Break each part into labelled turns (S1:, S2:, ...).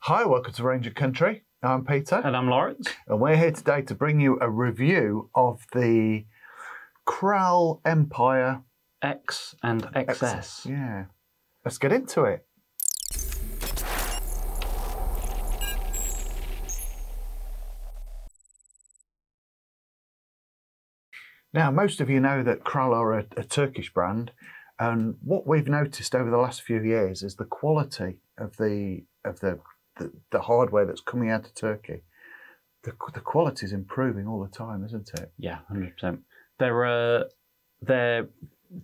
S1: Hi, welcome to Ranger Country. I'm Peter.
S2: And I'm Lawrence.
S1: And we're here today to bring you a review of the Kral Empire
S2: X and XS.
S1: Yeah. Let's get into it. Now, most of you know that Kral are a Turkish brand, and what we've noticed over the last few years is the quality of the hardware that's coming out of Turkey. The quality is improving all the time, isn't it?
S2: Yeah, 100%. They're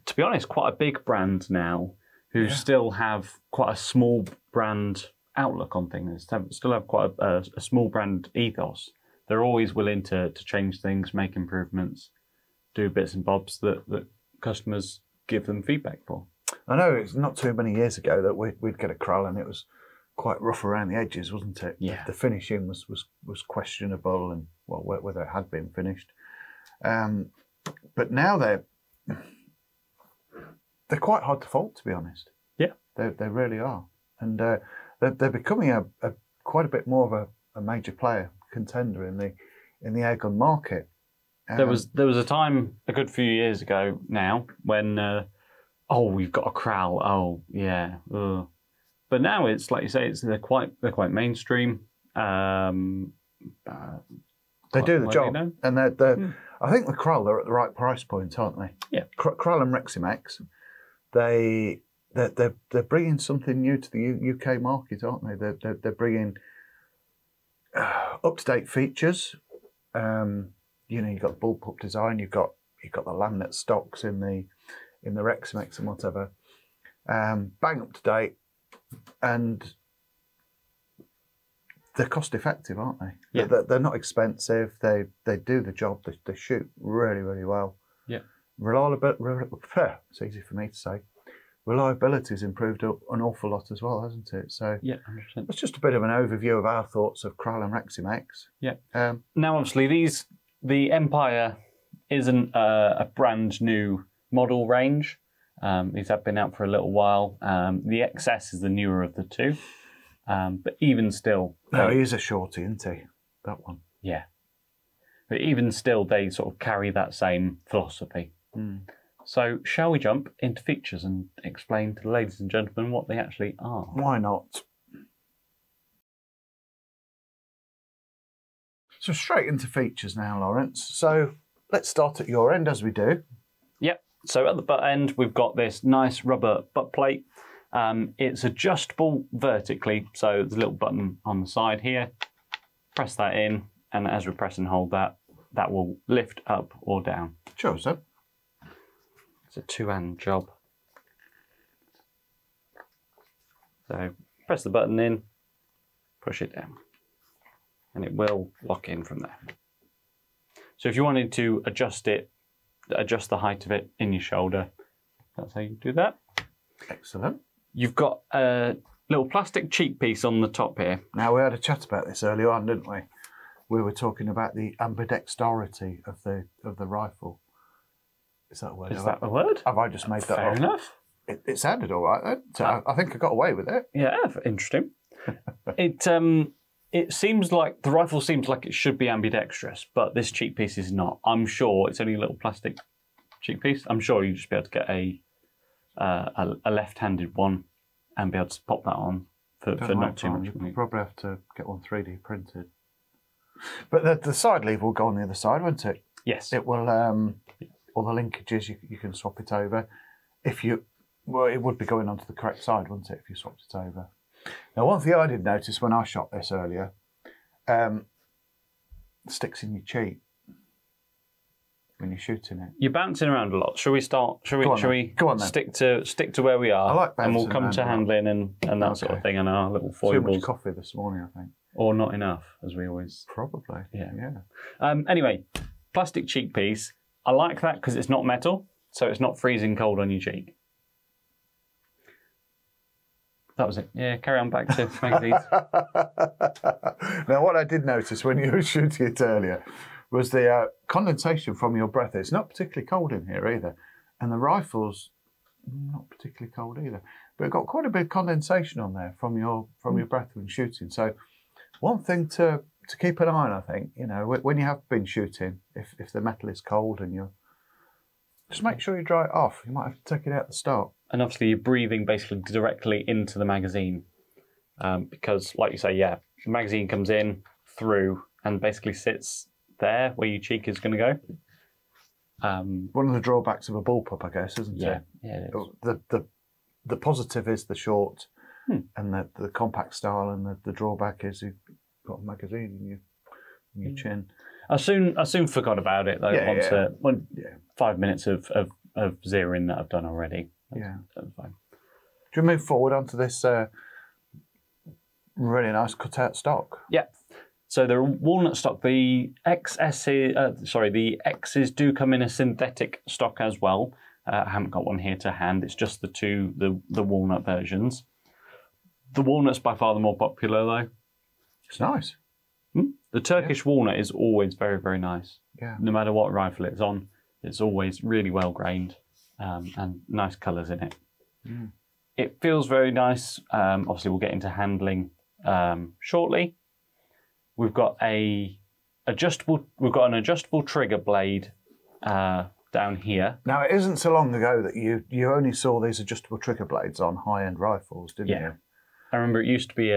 S2: to be honest, quite a big brand now, who still have quite a small brand outlook on things. Still have quite a small brand ethos. They're always willing to change things, make improvements, do bits and bobs that customers give them feedback for.
S1: I know it's not too many years ago that we'd get a Kral and it was quite rough around the edges, wasn't it?
S2: Yeah.
S1: The finishing was questionable, and well, whether it had been finished. But now they're quite hard to fault, to be honest.
S2: Yeah,
S1: they really are, and they're becoming a quite a bit more of a major player, contender in the airgun market.
S2: There was a time a good few years ago now when oh, we've got a Kral. Oh yeah. But now it's like you say, they're quite mainstream. They
S1: do the job, and they're I think the Kral, they're at the right price point, aren't they?
S2: Yeah.
S1: Kral and Reximex, they're bringing something new to the UK market, aren't they? They're bringing up to date features. You know, you've got the bullpup design, you've got the laminate stocks in the Reximex and whatever. Bang up to date, and they're cost effective, aren't they?
S2: Yeah.
S1: They're not expensive. They do the job. They shoot really, really well.
S2: Yeah.
S1: Reliability. It's easy for me to say. Reliability has improved an awful lot as well, hasn't it? So
S2: yeah, 100%.
S1: That's just a bit of an overview of our thoughts of Kral and Reximex.
S2: Yeah. Now, obviously, the Empire isn't a brand new model range. These have been out for a little while. The XS is the newer of the two. But even still...
S1: No, he is a shorty, isn't he? That one.
S2: Yeah. But even still, they sort of carry that same philosophy. So shall we jump into features and explain to the ladies and gentlemen what they actually are?
S1: Why not? So straight into features now, Lawrence. So let's start at your end, as we do.
S2: Yep. So at the butt end, we've got this nice rubber butt plate. It's adjustable vertically, so there's a little button on the side here. Press that in, and as we press and hold that, that will lift up or down.
S1: Sure, so.
S2: It's a two-hand job. So press the button in, push it down, and it will lock in from there. So if you wanted to adjust the height of it in your shoulder, that's how you do that.
S1: Excellent.
S2: You've got a little plastic cheek piece on the top here.
S1: Now, we had a chat about this earlier on, didn't we? We were talking about the ambidexterity of the rifle. Is that a word?
S2: Is that the word?
S1: Have I just made that up?
S2: Fair enough.
S1: It sounded all right then. So I think I got away with it.
S2: Yeah, interesting. It seems like the rifle seems like it should be ambidextrous, but this cheek piece is not. I'm sure it's only a little plastic cheek piece. I'm sure you'd just be able to get a left-handed one and be able to pop that on for not too much money.
S1: You'd probably have to get one 3D printed. But the side lever will go on the other side, won't it?
S2: Yes.
S1: It will. All the linkages, you can swap it over. Well, it would be going onto the correct side, wouldn't it, if you swapped it over? Now, one thing I did notice when I shot this earlier, sticks in your cheek when you're shooting it.
S2: You're bouncing around a lot. Shall we start? Shall we
S1: go on then.
S2: stick to where we are?
S1: I like bouncing
S2: and we'll come to handling and that sort of thing and our little foibles.
S1: Too much coffee this morning, I think.
S2: Or not enough, as we always...
S1: Probably. Yeah.
S2: Anyway, plastic cheek piece. I like that because it's not metal, so it's not freezing cold on your cheek. That was it. Yeah, carry on back to magazines.
S1: Now, what I did notice when you were shooting it earlier was the condensation from your breath. It's not particularly cold in here either. And the rifle's not particularly cold either. but it got quite a bit of condensation on there from your breath when shooting. So one thing to keep an eye on, I think, you know, when you have been shooting, if the metal is cold and you're, just make sure you dry it off. You might have to take it out at the start.
S2: And obviously you're breathing basically directly into the magazine because, like you say, yeah, the magazine comes in, through, and basically sits there where your cheek is going to go.
S1: One of the drawbacks of a bullpup, I guess, isn't it?
S2: Yeah, it is.
S1: The positive is the short and the compact style, and the drawback is you've got a magazine in your chin.
S2: I soon forgot about it though. 5 minutes of zeroing that I've done already. That's fine.
S1: Do you move forward onto this really nice cut-out stock?
S2: Yeah. So the walnut stock, the X's do come in a synthetic stock as well. I haven't got one here to hand. It's just the walnut versions. The walnut's by far the more popular though.
S1: It's nice.
S2: The Turkish walnut is always very, very nice.
S1: Yeah.
S2: No matter what rifle it's on, it's always really well grained and nice colours in it. It feels very nice. Obviously, we'll get into handling shortly. We've got an adjustable trigger blade down here.
S1: Now, it isn't so long ago that you only saw these adjustable trigger blades on high-end rifles, didn't you?
S2: I remember it used to be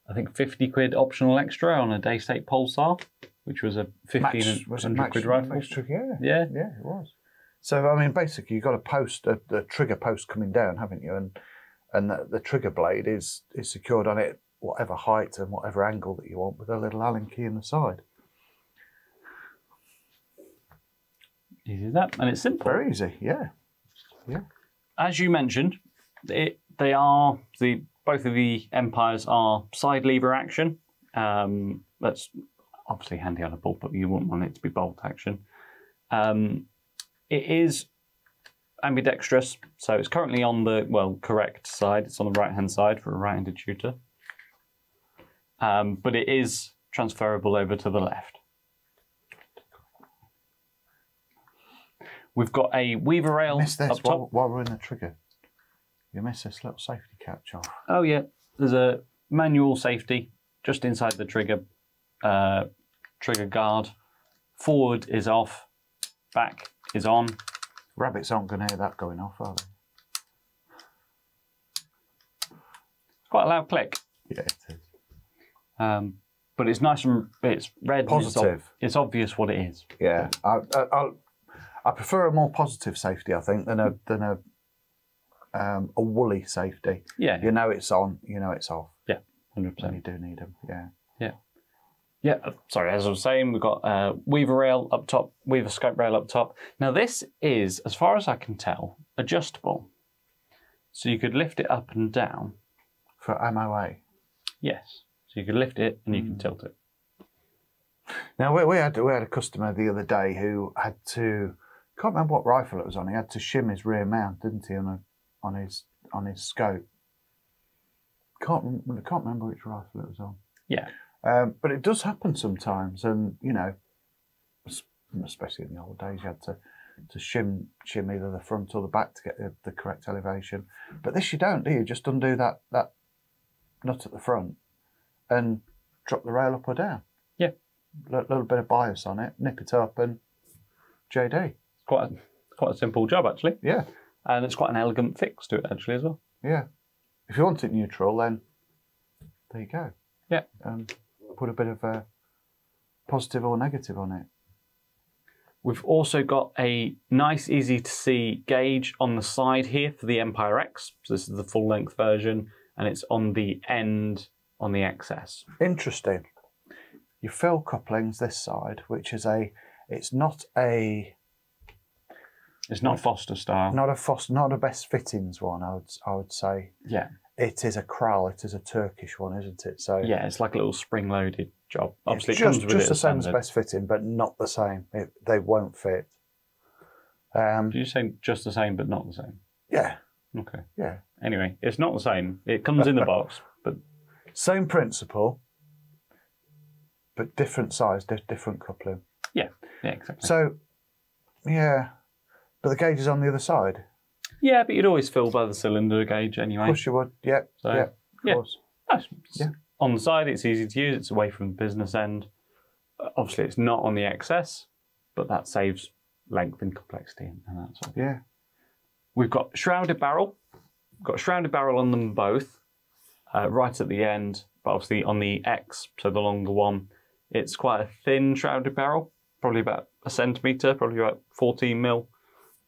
S2: I think 50 quid optional extra on a Day State Pulsar, which was a 1,500 quid rifle.
S1: Yeah, it was. So, I mean, basically, you've got a trigger post coming down, haven't you? And the trigger blade is secured on it, whatever height and whatever angle that you want, with a little Allen key in the side.
S2: Easy as that, and it's simple. Very
S1: easy, yeah.
S2: As you mentioned, both of the Empires are side lever action. That's obviously handy on a bullpup. You wouldn't want it to be bolt action. It is ambidextrous, so it's currently on the correct side. It's on the right-hand side for a right-handed shooter. But it is transferable over to the left. We've got a weaver rail up top.
S1: While we're in the trigger, you missed this little safety catch off.
S2: Oh yeah, there's a manual safety just inside the trigger guard. Forward is off, back is on.
S1: Rabbits aren't going to hear that going off, are they?
S2: It's quite a loud click.
S1: Yeah, it is.
S2: But it's nice and it's red.
S1: Positive.
S2: It's obvious what it is.
S1: Yeah, I prefer a more positive safety, I think, than a woolly safety.
S2: Yeah.
S1: You know it's on, you know it's off.
S2: Yeah, 100%.
S1: And you do need them, yeah.
S2: Yeah, sorry, as I was saying, we've got weaver rail up top, weaver scope rail up top. Now this is, as far as I can tell, adjustable. So you could lift it up and down.
S1: For MOA?
S2: Yes. So you could lift it and you can tilt it.
S1: Now we had a customer the other day who had to, can't remember what rifle it was on. He had to shim his rear mount, didn't he, on his scope. Can't remember which rifle it was on.
S2: Yeah.
S1: But it does happen sometimes, and you know, especially in the old days, you had to shim either the front or the back to get the correct elevation. But this you don't, do you? Just undo that nut at the front and drop the rail up or down.
S2: Yeah.
S1: A little bit of bias on it, nip it up, and JD.
S2: Quite a simple job, actually.
S1: Yeah.
S2: And it's quite an elegant fix to it, actually, as well.
S1: Yeah. If you want it neutral, then there you go.
S2: Yeah.
S1: Put a bit of positive or negative on it.
S2: We've also got a nice, easy to see gauge on the side here for the Empire X. So this is the full length version, and it's on the end on the XS.
S1: Interesting. Your fill coupling's this side, which is it's not
S2: Foster style.
S1: Not a best fittings one, I would say.
S2: Yeah.
S1: It is a Kral, it is a Turkish one, isn't it? So
S2: yeah, it's like a little spring-loaded job. Obviously,
S1: it
S2: comes with
S1: just the same as best fitting, but not the same. They won't fit.
S2: Did you say just the same, but not the same?
S1: Yeah.
S2: Okay.
S1: Yeah.
S2: Anyway, it's not the same. It comes in the box, but
S1: same principle, but different size, different coupling.
S2: Yeah. Yeah, exactly.
S1: So, yeah, but the gauge is on the other side.
S2: Yeah, but you'd always fill by the cylinder gauge anyway.
S1: Of course you would. Yeah.
S2: So,
S1: yeah. Of course.
S2: Yeah. On the side, it's easy to use. It's away from the business end. Obviously, it's not on the XS, but that saves length and complexity and that sort of thing.
S1: Yeah.
S2: We've got shrouded barrel. We've got a shrouded barrel on them both, right at the end. But obviously on the X, so the longer one, it's quite a thin shrouded barrel, probably about a centimetre, probably about 14 mil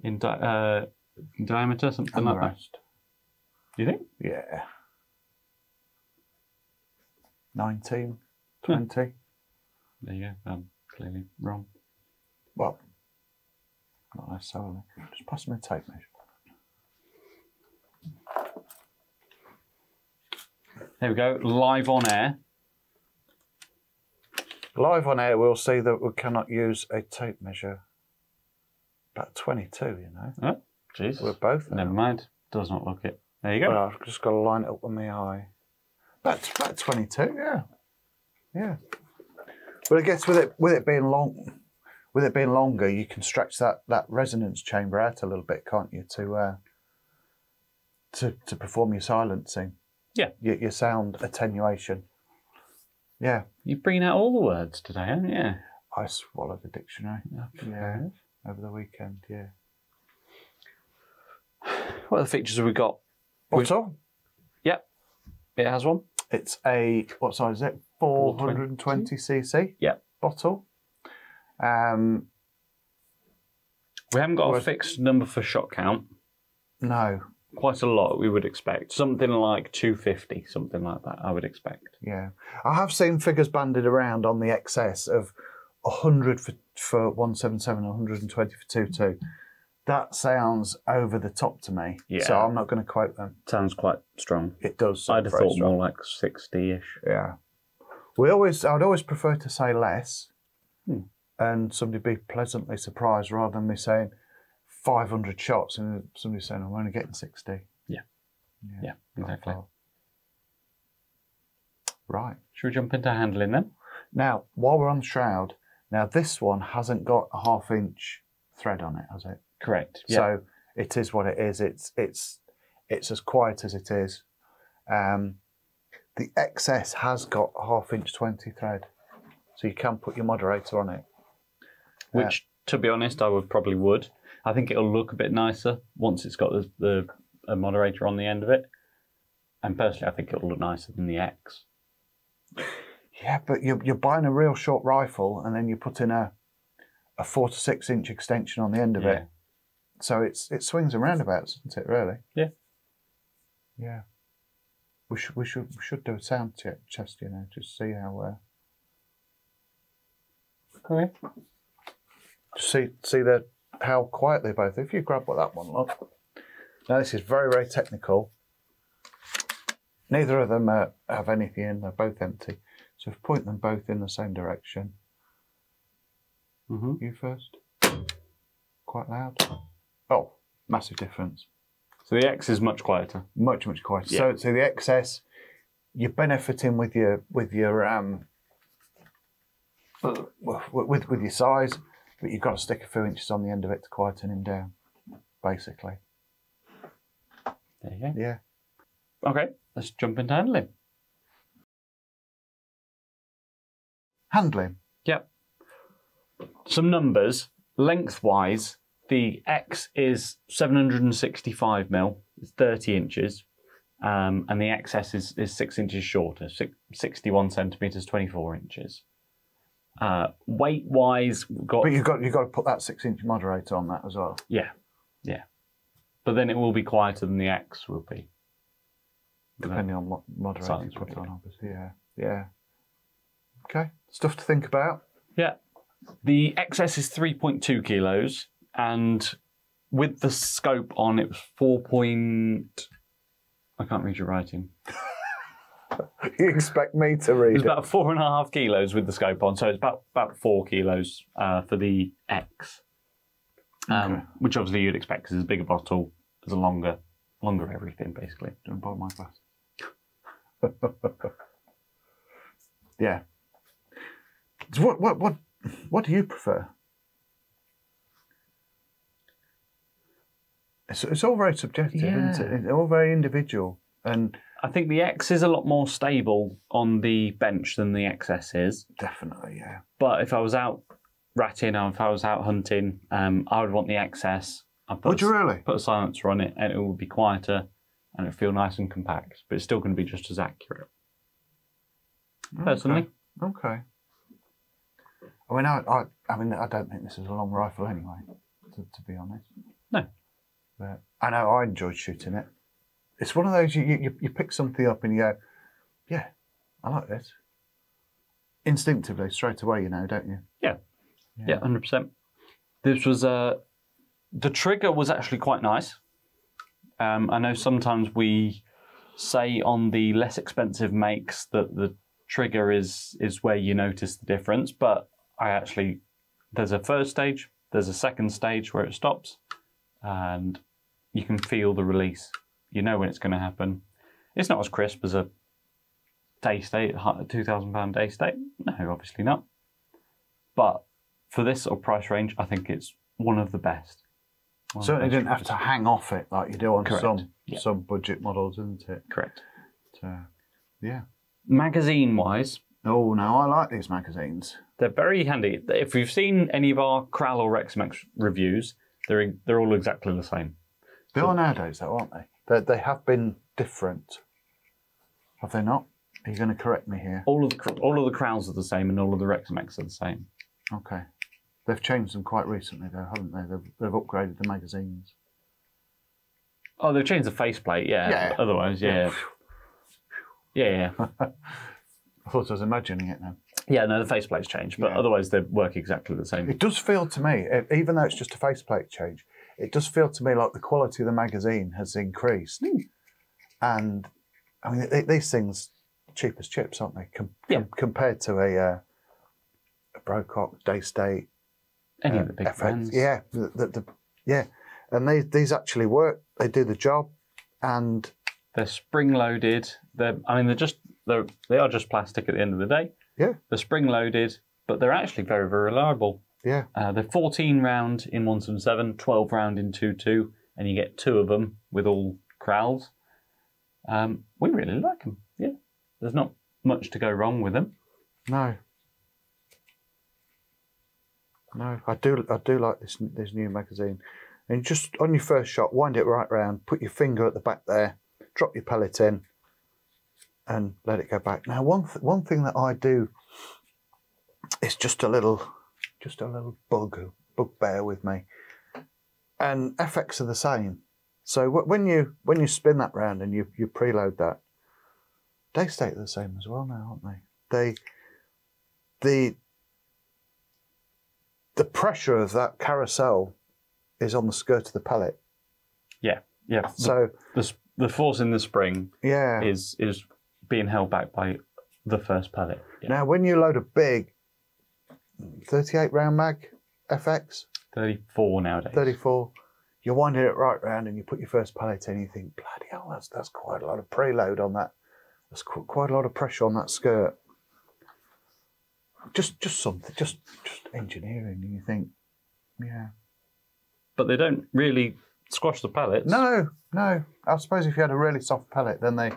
S2: in diameter, something
S1: And
S2: like
S1: the
S2: that.
S1: rest.
S2: Do you think?
S1: Yeah. 19, 20.
S2: There you go. I'm clearly wrong.
S1: Well, not necessarily. Just pass me a tape measure.
S2: There we go. Live on air.
S1: Live on air, we'll see that we cannot use a tape measure. About 22, you know.
S2: Oh, Jesus.
S1: We're both.
S2: Never mind. Does not look it. There you go.
S1: Well, I've just got to line it up with my eye. About 22, yeah. Yeah. But I guess with it being longer, you can stretch that resonance chamber out a little bit, can't you, to perform your silencing?
S2: Yeah.
S1: Your sound attenuation. Yeah.
S2: You're bringing out all the words today, haven't you?
S1: I swallowed the dictionary. Yeah. Over the weekend, yeah.
S2: What other features have we got?
S1: Bottle?
S2: Yep. It has one.
S1: It's a, what size is it? 420cc
S2: Yep.
S1: bottle.
S2: We haven't got a fixed number for shot count.
S1: No.
S2: Quite a lot, we would expect. Something like 250, something like that, I would expect.
S1: Yeah. I have seen figures banded around on the XS of 100 for 177, 120 for 22. That sounds over the top to me.
S2: Yeah.
S1: So I'm not going to quote them.
S2: Sounds quite strong.
S1: It does.
S2: I'd have thought more like 60-ish.
S1: Yeah. I'd always prefer to say less and somebody be pleasantly surprised rather than me saying 500 shots and somebody saying I'm only getting 60.
S2: Yeah, exactly.
S1: Right.
S2: Should we jump into handling then?
S1: Now, while we're on the shroud, now this one hasn't got a 1/2 inch thread on it, has it?
S2: Correct. Yeah.
S1: So it is what it is. It's as quiet as it is. The XS has got a 1/2 inch 20 thread, so you can put your moderator on it.
S2: Which, to be honest, I would. I think it'll look a bit nicer once it's got the moderator on the end of it. And personally, I think it'll look nicer than the X.
S1: Yeah, but you're buying a real short rifle and then you put in a 4 to 6 inch extension on the end of it. So it swings and roundabouts, doesn't it? Really?
S2: Yeah.
S1: Yeah. We should do a sound test, you know, just see how.
S2: Okay.
S1: See how quiet they both. If you grab what that one looks. Now this is very, very technical. Neither of them have anything in. They're both empty. So if you point them both in the same direction. You first. Quite loud. Oh, massive difference.
S2: So the X is much quieter.
S1: Much quieter.
S2: Yeah.
S1: So the XS, you're benefiting with your with your size, but you've got to stick a few inches on the end of it to quieten him down, basically.
S2: There you go.
S1: Yeah.
S2: Okay, let's jump into handling.
S1: Handling.
S2: Yep. Some numbers. Lengthwise, the X is 765 mil, it's 30 inches, and the XS is 6 inches shorter, 61 centimetres, 24 inches. Weight-wise, we've got...
S1: But you've got to put that 6 inch moderator on that as well.
S2: Yeah. But then it will be quieter than the X will be.
S1: Depending on what moderator you
S2: Silence
S1: put
S2: will
S1: on, obviously. Yeah. Okay. Stuff to think about.
S2: Yeah. The XS is 3.2 kilos, and with the scope on, it was 4 I can't read your writing.
S1: You expect me to read
S2: It was about 4.5 kilos with the scope on, so it's about 4 kilos for the X. Which obviously you'd expect because it's a bigger bottle, there's a longer everything, basically.
S1: Don't borrow my glasses. Yeah. So what do you prefer? It's all very subjective,
S2: Yeah.
S1: isn't it? It's all very individual. And
S2: I think the X is a lot more stable on the bench than the XS is.
S1: definitely, yeah.
S2: But if I was out ratting or if I was out hunting, I would want the XS.
S1: Would you really?
S2: Put a silencer on it and it would be quieter and it would feel nice and compact, but it's still going to be just as accurate. Personally.
S1: Okay. I mean, I don't think this is a long rifle anyway, to be honest.
S2: No.
S1: But I know I enjoyed shooting it. It's one of those you pick something up and you go, yeah, I like this. Instinctively, straight away, you know, don't you?
S2: Yeah. Yeah, 100%. This was the trigger was actually quite nice. I know sometimes we say on the less expensive makes that the trigger is where you notice the difference, but there's a first stage, there's a second stage where it stops, and you can feel the release. You know when it's going to happen. It's not as crisp as a day state, a £2,000 day state. No, obviously not. But for this sort of price range, I think it's one of the best.
S1: Certainly didn't have to hang off it like you do on
S2: Correct.
S1: some budget models, isn't it?
S2: Correct.
S1: Yeah.
S2: Magazine-wise,
S1: Oh, no, I like these magazines.
S2: they're very handy. If you've seen any of our Kral or Rexmax reviews, they're all exactly the same.
S1: They are nowadays, though, aren't they? They have been different. Have they not? Are you going to correct me here?
S2: All of the Krals are the same, and all of the Rexmax are the same.
S1: Okay. They've changed them quite recently, though, haven't they? They've upgraded the magazines.
S2: Oh, they've changed the faceplate, yeah.
S1: Yeah.
S2: Otherwise, yeah. Yeah.
S1: I thought I was imagining it now.
S2: Yeah, no, the faceplate's changed, but otherwise they work exactly the same.
S1: It does feel to me, even though it's just a faceplate change, it does feel to me like the quality of the magazine has increased. And, I mean, these things, cheap as chips, aren't they? Compared to a Brocock, Daystate,
S2: Any of the big
S1: FX.
S2: brands.
S1: Yeah, yeah. And these actually work. They do the job, and
S2: they're spring-loaded. They are just plastic at the end of the day.
S1: Yeah.
S2: They're spring-loaded, but they're actually very, very reliable.
S1: Yeah.
S2: They're 14 round in 177, 12 round in 2.2, and you get 2 of them with all Krals. We really like them. Yeah. There's not much to go wrong with them.
S1: No, I do like this new magazine. And just on your first shot, wind it right round, put your finger at the back there, drop your pellet in, and let it go back. Now, one thing that I do is just a little bugbear with me. And FX are the same. So when you spin that round and you preload that, Daystate are the same as well now, aren't they? The pressure of that carousel is on the skirt of the pellet.
S2: Yeah.
S1: So
S2: the force in the spring is being held back by the first pellet. Yeah.
S1: Now, when you load a big 38 round mag FX,
S2: 34 nowadays.
S1: 34, you're winding it right round and you put your first pellet in, and you think, bloody hell, that's quite a lot of preload on that. That's quite a lot of pressure on that skirt. Just something, just engineering, and you think, yeah.
S2: But they don't really squash the pellets.
S1: No. I suppose if you had a really soft pellet, then they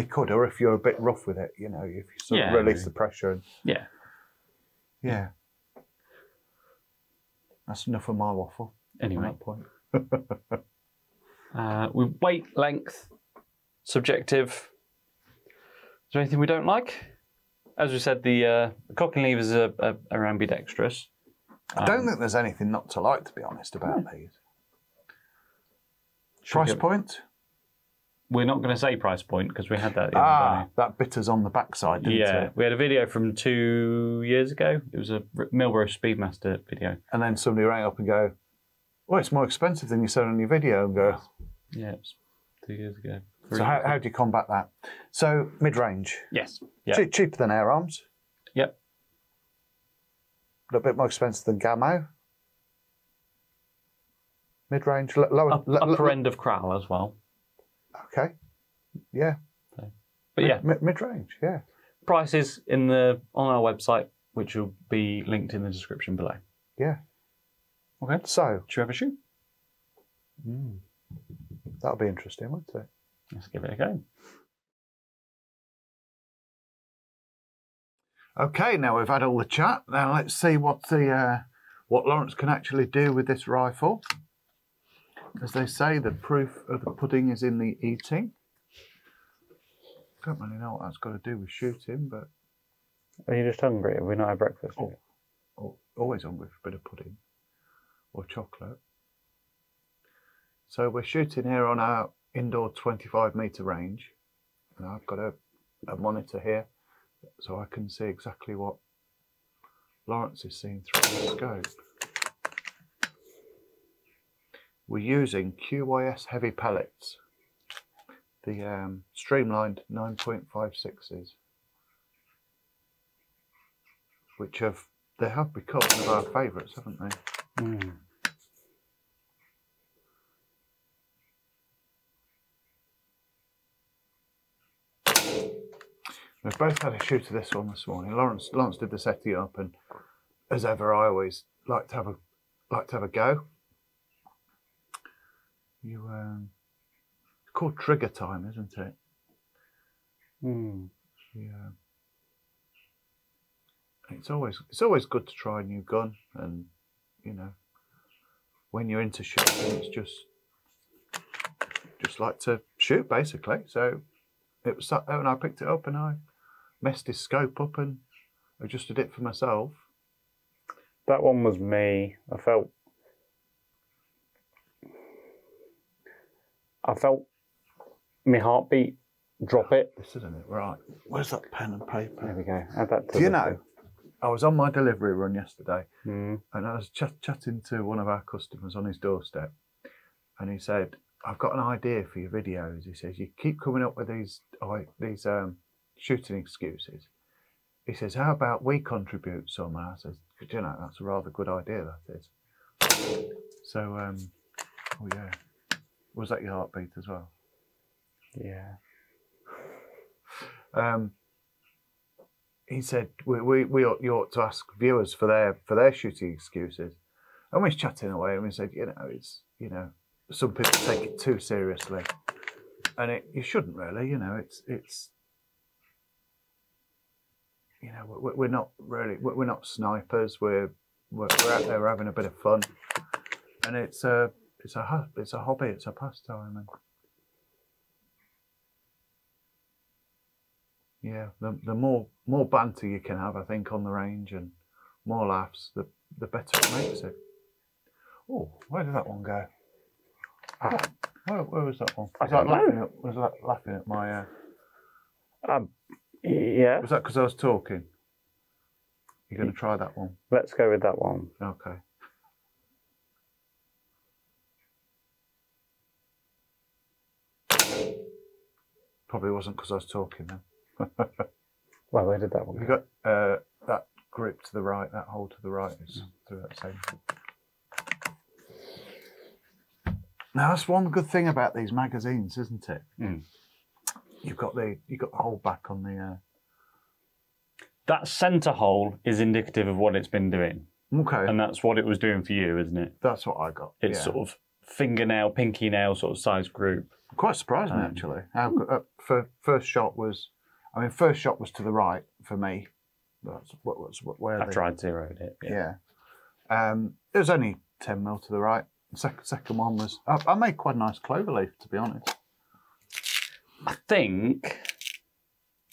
S1: could, or if you're a bit rough with it, you know, if you sort of release the pressure. And, yeah. That's enough of my waffle.
S2: Anyway.
S1: At that point.
S2: With weight, length, subjective. Is there anything we don't like? As we said, the cocking levers are ambidextrous.
S1: I don't think there's anything not to like, to be honest, about these. Price point?
S2: We're not going to say price point because we had that the other day.
S1: That bitter's on the backside, didn't it?
S2: We had a video from 2 years ago. It was a Milborough Speedmaster video.
S1: And then somebody rang up and go, well, it's more expensive than you said on your video, and go...
S2: Yeah, it was 2 years ago.
S1: So how do you combat that? So, mid-range.
S2: Yes. Yep.
S1: Cheaper than Air Arms.
S2: Yep.
S1: A little bit more expensive than Gamo. Mid-range, lower...
S2: Upper end of Kral as well.
S1: Okay. Yeah.
S2: But yeah.
S1: Mid-range, yeah.
S2: Prices on our website, which will be linked in the description below.
S1: Yeah.
S2: Okay.
S1: So...
S2: Should we have a shoot?
S1: That'll be interesting, won't it?
S2: Let's give it a go.
S1: Okay, now we've had all the chat. Now let's see what Lawrence can actually do with this rifle. As they say, the proof of the pudding is in the eating. Don't really know what that's got to do with shooting, but...
S2: Are you just hungry? Have we not had breakfast yet?
S1: Always hungry for a bit of pudding or chocolate. So we're shooting here on our indoor 25-metre range. And I've got a monitor here so I can see exactly what Lawrence is seeing through the scope. We're using QYS heavy pellets, the streamlined 9.56s, which they have become one of our favourites, haven't they?
S2: Mm.
S1: We've both had a shoot of this one this morning. Lawrence did the setting up, and as ever, I always like to have a go. It's called trigger time, isn't it?
S2: Mm.
S1: Yeah. It's always good to try a new gun, and when you're into shooting, it's just like to shoot basically. So it was sat there, and I picked it up and I messed his scope up and adjusted it for myself.
S2: That one was me. I felt my heartbeat drop it.
S1: This isn't it, right? Where's that pen and paper?
S2: There we go. Add that to
S1: Do you know? I was on my delivery run yesterday,
S2: Mm.
S1: and I was chatting to one of our customers on his doorstep, and he said, "I've got an idea for your videos." He says, "You keep coming up with these shooting excuses." He says, "How about we contribute some?" And I says, "That's a rather good idea, that is." So, oh yeah, was that your heartbeat as well?
S2: Yeah.
S1: He said you ought to ask viewers for their shooting excuses, and we was chatting away, and we said, it's some people take it too seriously, and you shouldn't really. It's we're not snipers. We're out there having a bit of fun, and it's a hobby. It's a pastime, and yeah, the more banter you can have, I think, on the range, and more laughs, the better it makes it. Oh, where did that one go? Where was that one? Was that laughing at my?
S2: Yeah.
S1: Was that because I was talking? You're going to try that one?
S2: Let's go with that one.
S1: Okay. Probably wasn't because I was talking then.
S2: Well, where did that one go?
S1: You got that grip to the right, that hole to the right is through that same thing. Now that's one good thing about these magazines, isn't it?
S2: Mm.
S1: You've got the hole back on the.
S2: That centre hole is indicative of what it's been doing.
S1: Okay.
S2: And that's what it was doing for you, isn't it?
S1: That's what I got.
S2: It's sort of fingernail, pinky nail sort of size group.
S1: Quite surprised me actually. First shot was to the right for me. That's where
S2: I tried zeroed it.
S1: Yeah. It was only 10mm to the right. The second one was. I made quite a nice clover leaf, to be honest.
S2: I think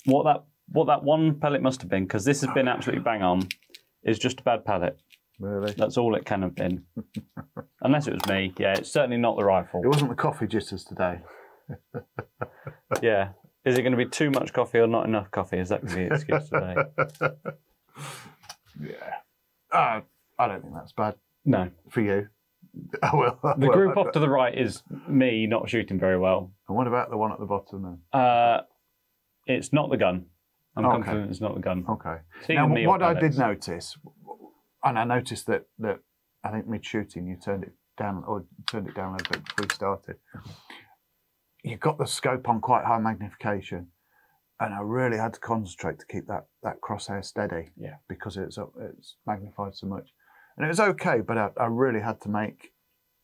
S2: what that one pellet must have been, because this has been absolutely bang on, is just a bad pellet.
S1: Really?
S2: That's all it can have been. Unless it was me. Yeah, it's certainly not the rifle.
S1: It wasn't the coffee jitters today.
S2: Yeah. Is it going to be too much coffee or not enough coffee? Is that going to be the excuse today?
S1: Yeah. I don't think that's bad.
S2: No.
S1: For you.
S2: The group off to the right is me not shooting very well.
S1: And what about the one at the bottom then?
S2: It's not the gun. I'm confident it's not the gun.
S1: Okay.
S2: Now,
S1: what I did notice, and I noticed that I think mid-shooting you turned it down a little bit before you started. You got the scope on quite high magnification, and I really had to concentrate to keep that crosshair steady.
S2: Yeah.
S1: Because it's magnified so much, and it was okay, but I really had to make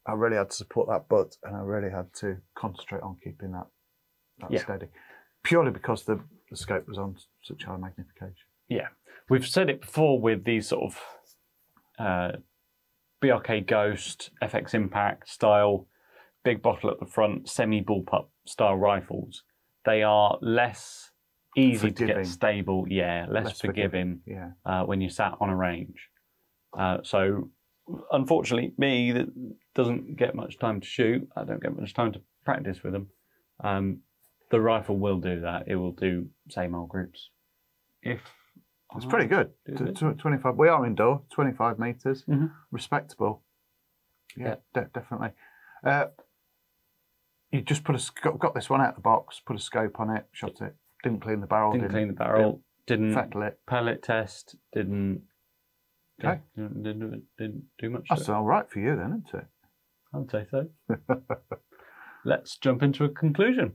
S1: I really had to support that butt, and I really had to concentrate on keeping that steady, purely because the scope was on such high magnification.
S2: Yeah, we've said it before with these sort of BRK Ghost, FX Impact style, big bottle at the front, semi-bullpup style rifles. They are less easy to get stable, less forgiving when you're sat on a range. So, unfortunately, me, that doesn't get much time to shoot. I don't get much time to practice with them. The rifle will do that. It will do same old groups.
S1: It's pretty good. 25. We are indoor. 25 meters. Respectable. Yeah. Definitely. You just got this one out of the box. Put a scope on it. Shot it. Didn't clean the barrel.
S2: Didn't clean the barrel. Didn't
S1: fettle it.
S2: Pellet test. Didn't.
S1: Okay.
S2: Didn't do much.
S1: That's all right for you then, isn't it?
S2: I would say so. Let's jump into a conclusion.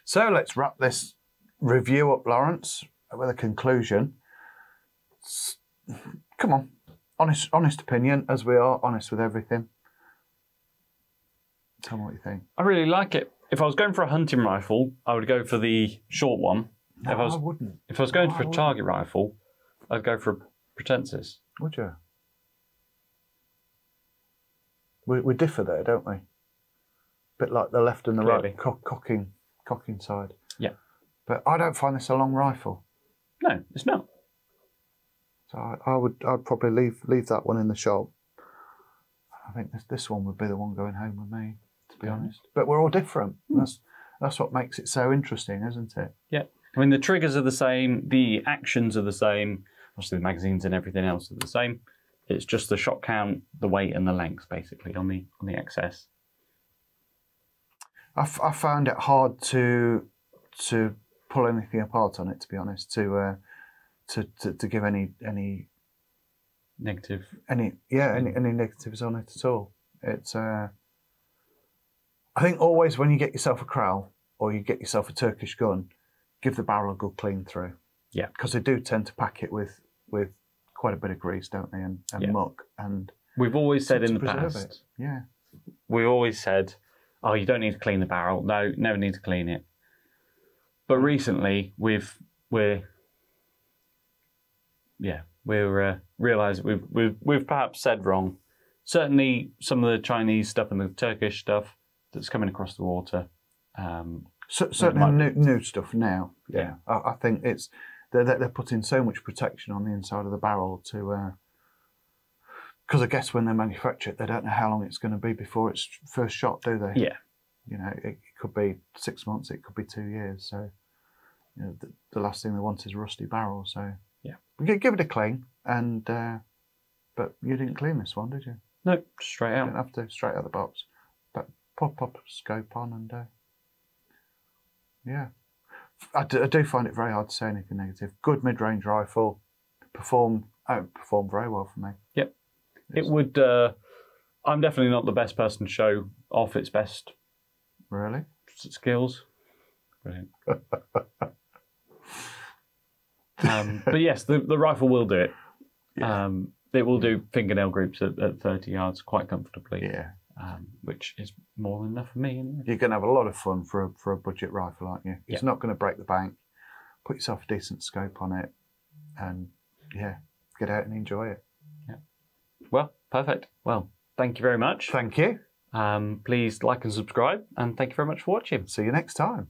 S1: So let's wrap this review up, Lawrence, with a conclusion. Come on, honest opinion, as we are honest with everything. Tell me what you think.
S2: I really like it. If I was going for a hunting rifle, I would go for the short one.
S1: No, I wouldn't.
S2: If I was going for a target rifle, I'd go for a Pretensis.
S1: Would you? We differ there, don't we? A bit like the left and the right cocking side.
S2: Yeah.
S1: But I don't find this a long rifle.
S2: No, it's not.
S1: So I'd probably leave that one in the shop. I think this one would be the one going home with me, to be honest. But we're all different. That's what makes it so interesting, isn't it?
S2: Yeah. I mean, the triggers are the same, the actions are the same, obviously the magazines and everything else are the same. It's just the shot count, the weight, and the length, basically, on the XS.
S1: I found it hard to pull anything apart on it, to be honest. To give any
S2: negative,
S1: any negatives on it at all. It's I think always when you get yourself a Kral or you get yourself a Turkish gun, give the barrel a good clean through.
S2: Yeah,
S1: because they do tend to pack it with quite a bit of grease, don't they, and muck. And
S2: we've always said in the past, we've always said, oh, you don't need to clean the barrel. No, never need to clean it. But recently, we've realised we've perhaps said wrong. Certainly, some of the Chinese stuff and the Turkish stuff that's coming across the water.
S1: Certainly new stuff now. Yeah, I think it's they're putting so much protection on the inside of the barrel to. Because I guess when they manufacture it, they don't know how long it's going to be before it's first shot, do they?
S2: Yeah.
S1: You know, it could be 6 months, it could be 2 years. So, you know, the last thing they want is a rusty barrel. So,
S2: yeah,
S1: give it a clean. And but you didn't clean this one, did you?
S2: No, straight out.
S1: You didn't have to, straight out of the box. But pop a scope on and yeah, I do find it very hard to say anything negative. Good mid-range rifle, outperformed very well for me.
S2: Yep. It would. I'm definitely not the best person to show off its best.
S1: Really?
S2: Skills. Brilliant. But yes, the rifle will do it. Yeah. It will do fingernail groups at 30 yards quite comfortably.
S1: Yeah.
S2: Which is more than enough for me. Anyway.
S1: You're going to have a lot of fun for a budget rifle, aren't you? It's not going to break the bank. Put yourself a decent scope on it, and get out and enjoy it.
S2: Yeah. Well, perfect. Well, thank you very much.
S1: Thank you.
S2: Please like and subscribe, and thank you very much for watching.
S1: See you next time.